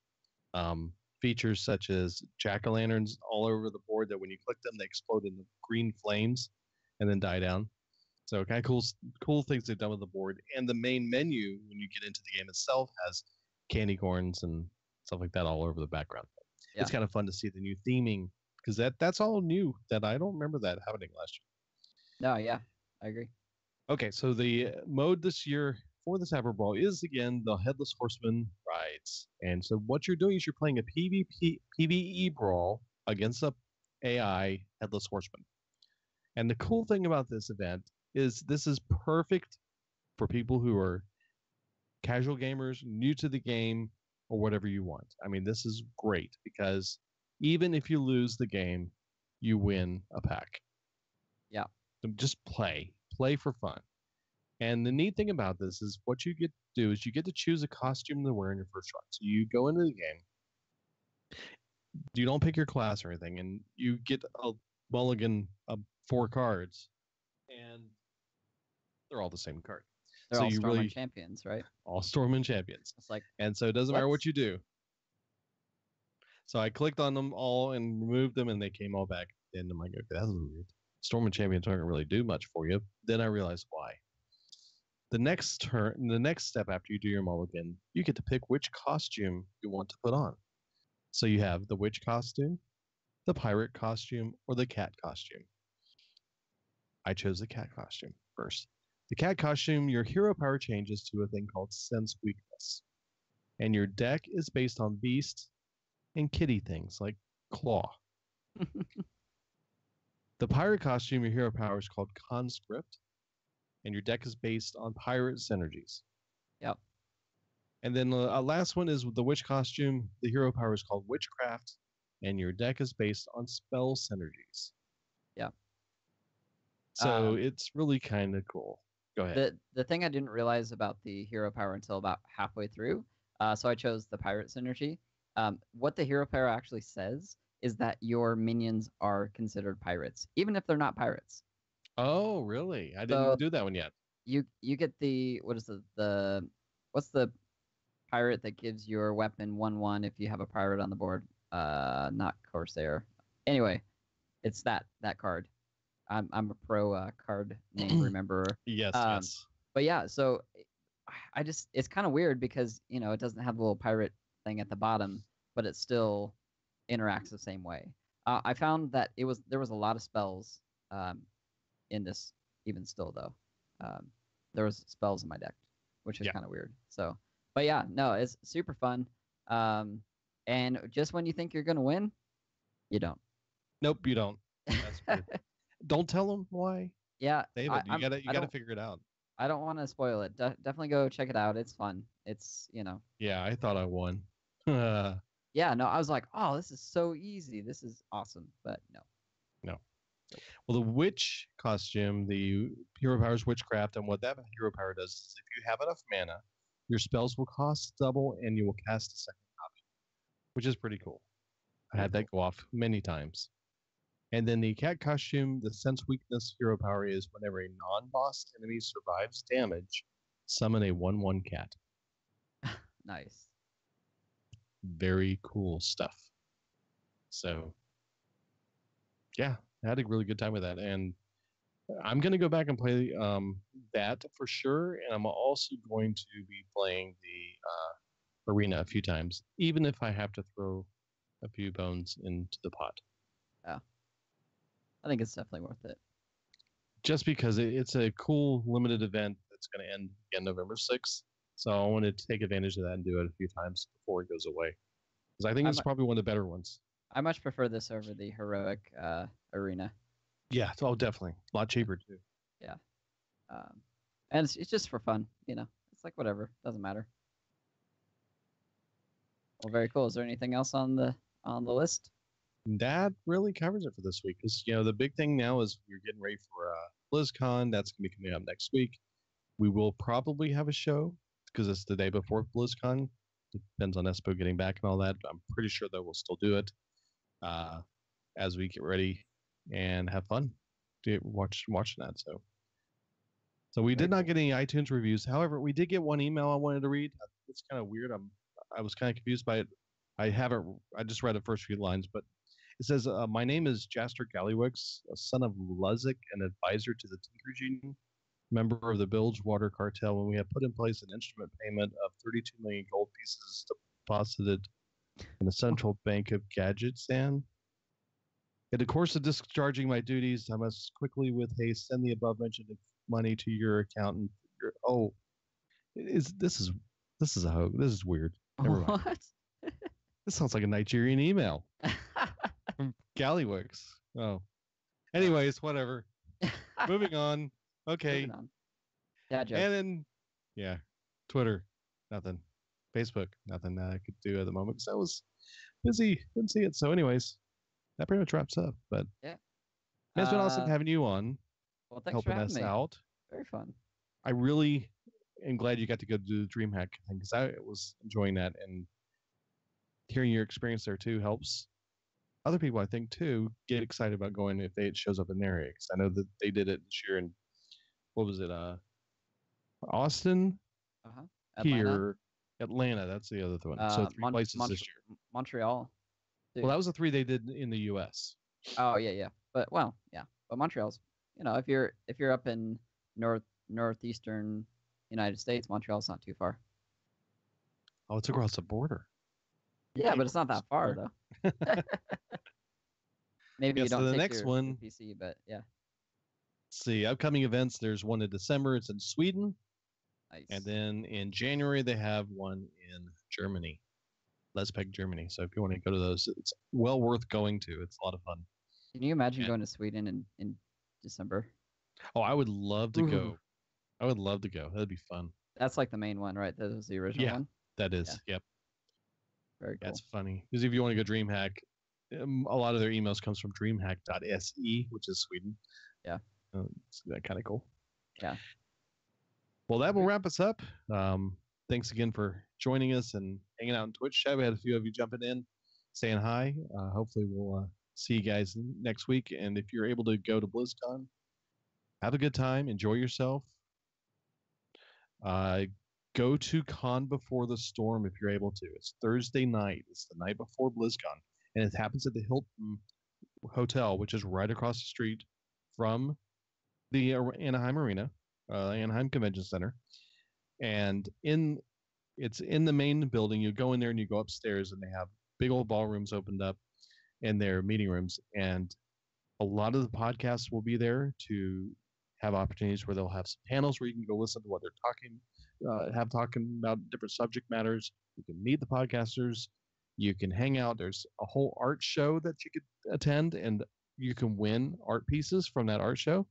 features such as jack-o'-lanterns all over the board that when you click them, they explode into green flames and then die down. So kind of cool things they've done with the board. And the main menu, when you get into the game itself, has candy corns and stuff like that all over the background. Yeah. It's kind of fun to see the new theming because that's all new. That I don't remember that happening last year. No, yeah, I agree. Okay, so the mode this year for the Tavern Brawl is again the Headless Horseman rides, and so what you're doing is you're playing a PvE brawl against a AI Headless Horseman. And the cool thing about this event is this is perfect for people who are casual gamers, new to the game, or whatever you want. I mean, this is great because even if you lose the game, you win a pack. Yeah. So just play for fun. And the neat thing about this is what you get to do is you get to choose a costume to wear in your first run. So you go into the game, you don't pick your class or anything, and you get a mulligan of 4 cards, and they're all the same card. They're all Storm and Champions, right? All Storm and Champions. It's like, and so it doesn't matter what you do. So I clicked on them all and removed them, and they came all back. And I'm like, okay, that's weird. Storm and Champions aren't really do much for you. Then I realized why. The next step after you do your mulligan, you get to pick which costume you want to put on. So you have the witch costume, the pirate costume, or the cat costume. I chose the cat costume first. The cat costume, your hero power changes to a thing called Sense Weakness. And your deck is based on beast and kitty things like Claw. The pirate costume, your hero power is called Conscript, and your deck is based on pirate synergies. Yep. And then the last one is the witch costume. The hero power is called Witchcraft, and your deck is based on spell synergies. Yep. So it's really kind of cool. Go ahead. The thing I didn't realize about the hero power until about halfway through, so I chose the pirate synergy. What the hero power actually says is that your minions are considered pirates, even if they're not pirates. Oh, really? I didn't do that one yet. You get what's the pirate that gives your weapon 1/1 if you have a pirate on the board? Not Corsair. Anyway, it's that card. I'm a pro card name rememberer. Yes, yes. But yeah, so it's kind of weird because it doesn't have the little pirate thing at the bottom, but it still interacts the same way. I found that there was a lot of spells in this, even still though. there was spells in my deck, which is Yeah. kind of weird. So, but yeah, no, it's super fun. And just when you think you're gonna win, you don't. Nope, you don't. That's weird. Don't tell them why. Yeah, David, you gotta I don't figure it out. I don't want to spoil it. Definitely go check it out. It's fun. It's Yeah, I thought I won. yeah. No, I was like, oh, this is so easy. This is awesome. But no. Well, the witch costume, the hero power is witchcraft, and what that hero power does is if you have enough mana, your spells will cost double, and you will cast a second copy, which is pretty cool. I had that go off many times. And then the cat costume, the sense weakness hero power is whenever a non-boss enemy survives damage, summon a 1/1 cat. Nice. Very cool stuff. So, yeah, I had a really good time with that, and I'm going to go back and play that for sure, and I'm also going to be playing the arena a few times, even if I have to throw a few bones into the pot. I think it's definitely worth it. Just because it's a cool limited event that's going to end again November 6th, so I want to take advantage of that and do it a few times before it goes away, because I think it's probably one of the better ones. I much prefer this over the heroic arena. Yeah, oh, definitely. A lot cheaper, too. Yeah. And it's just for fun, It's like whatever. Doesn't matter. Well, very cool. Is there anything else on the list? That really covers it for this week. Because, the big thing now is we're getting ready for BlizzCon. That's going to be coming up next week. We will probably have a show because it's the day before BlizzCon. It depends on Espo getting back and all that. But I'm pretty sure that we'll still do it as we get ready and have fun watching that. So we did not get any iTunes reviews. However, we did get one email I wanted to read. It's kind of weird. I was kind of confused by it. I just read the first few lines, but it says, my name is Jaster Gallywix, a son of Luzik and advisor to the Tinker Genie, member of the Bilgewater Cartel, when we have put in place an instrument payment of 32 million gold pieces deposited in the Central Bank of Gadgetstan. In the course of discharging my duties, I must quickly with haste send the above mentioned money to your accountant. This is a hoax. This is weird. Never mind. What? This sounds like a Nigerian email from Gallywix. Oh. Anyways, whatever. Moving on. Okay. Moving on. Yeah, Joe. And then, yeah, Twitter, nothing. Facebook, nothing that I could do at the moment because I was busy. Didn't see it. So, anyways, that pretty much wraps up. But yeah, it's been awesome having you on, well, thanks helping for having us me. out. Very fun. I really am glad you got to go do the DreamHack thing because I was enjoying that, and hearing your experience there too helps other people, I think, too, get excited about going if it shows up in their area. Because I know that they did it this year in, what was it, Austin, here, Atlanta. That's the other one. So 3 places this year. Montreal. Well, that was the 3 they did in the U.S. Oh yeah. But Montreal's. If you're up in northeastern United States, Montreal's not too far. Oh, it's across the border. Yeah, but it's not that far though. Maybe you don't the take next your one. PC, but yeah. Let's see, upcoming events. There's one in December. It's in Sweden. Nice. And then in January they have one in Germany, Lespeg, Germany. So if you want to go to those, it's well worth going to. It's a lot of fun. Can you imagine going to Sweden in December? Oh, I would love to go. I would love to go. That'd be fun. That's like the main one, right? That was the original one. That is. Yeah. Yep. Very cool. That's funny because if you want to go DreamHack, a lot of their emails comes from DreamHack.se, which is Sweden. Yeah. It's that kind of cool. Yeah. Well, that will wrap us up. Thanks again for joining us and hanging out in Twitch chat. We had a few of you jumping in, saying hi. Hopefully, we'll see you guys next week. And if you're able to go to BlizzCon, have a good time. Enjoy yourself. Go to Con Before the Storm if you're able to. It's Thursday night. It's the night before BlizzCon. And it happens at the Hilton Hotel, which is right across the street from the Anaheim Arena, Anaheim Convention Center. And it's in the main building. You go in there and you go upstairs, and they have big old ballrooms opened up in their meeting rooms. And a lot of the podcasts will be there to have opportunities where they'll have some panels where you can go listen to what they're talking about different subject matters. You can meet the podcasters. You can hang out. There's a whole art show that you could attend, and you can win art pieces from that art show.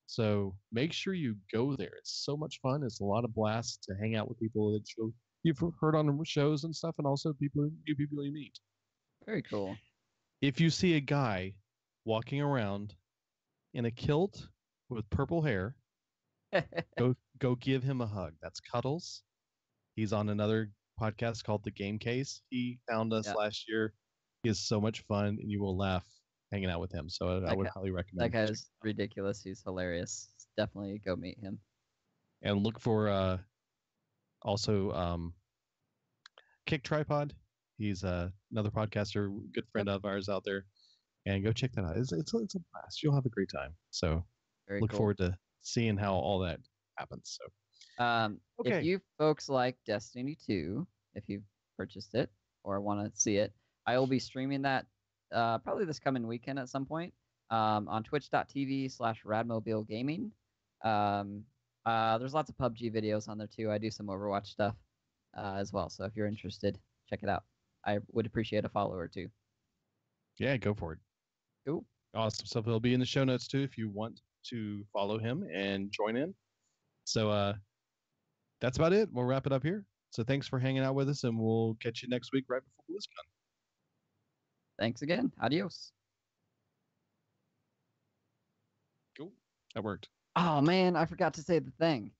So make sure you go there. It's so much fun. It's a lot of blast to hang out with people that you've heard on the shows and stuff, and also new people you meet. Very cool. If you see a guy walking around in a kilt with purple hair, go give him a hug. That's Cuddles. He's on another podcast called The Game Case. He found us last year. He is so much fun, and you will laugh hanging out with him. So I would highly recommend. That guy is ridiculous. He's hilarious. Definitely go meet him. And look for also Kick Tripod. He's another podcaster, good friend of ours out there. And go check that out. It's a blast. You'll have a great time. So look forward to seeing how all that happens. So if you folks like Destiny 2, if you've purchased it or want to see it, I will be streaming that probably this coming weekend at some point on twitch.tv/radmobilegaming. There's lots of PUBG videos on there too. I do some Overwatch stuff as well. So if you're interested, check it out. I would appreciate a follow or two. Yeah, go for it. Cool. Awesome stuff. It'll be in the show notes too if you want to follow him and join in. So that's about it. We'll wrap it up here. So thanks for hanging out with us, and we'll catch you next week right before BlizzCon. Thanks again. Adios. Cool. That worked. Oh, man, I forgot to say the thing.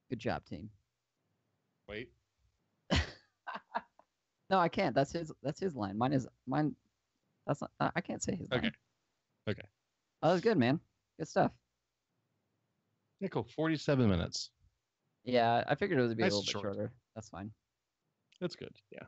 Good job, team. Wait. No, I can't. That's his line. Mine. That's not. I can't say his line. Okay. Oh, that was good, man. Good stuff. Yeah, cool. 47 minutes. Yeah, I figured it would be Nice a little bit short. shorter. That's fine. That's good. Yeah.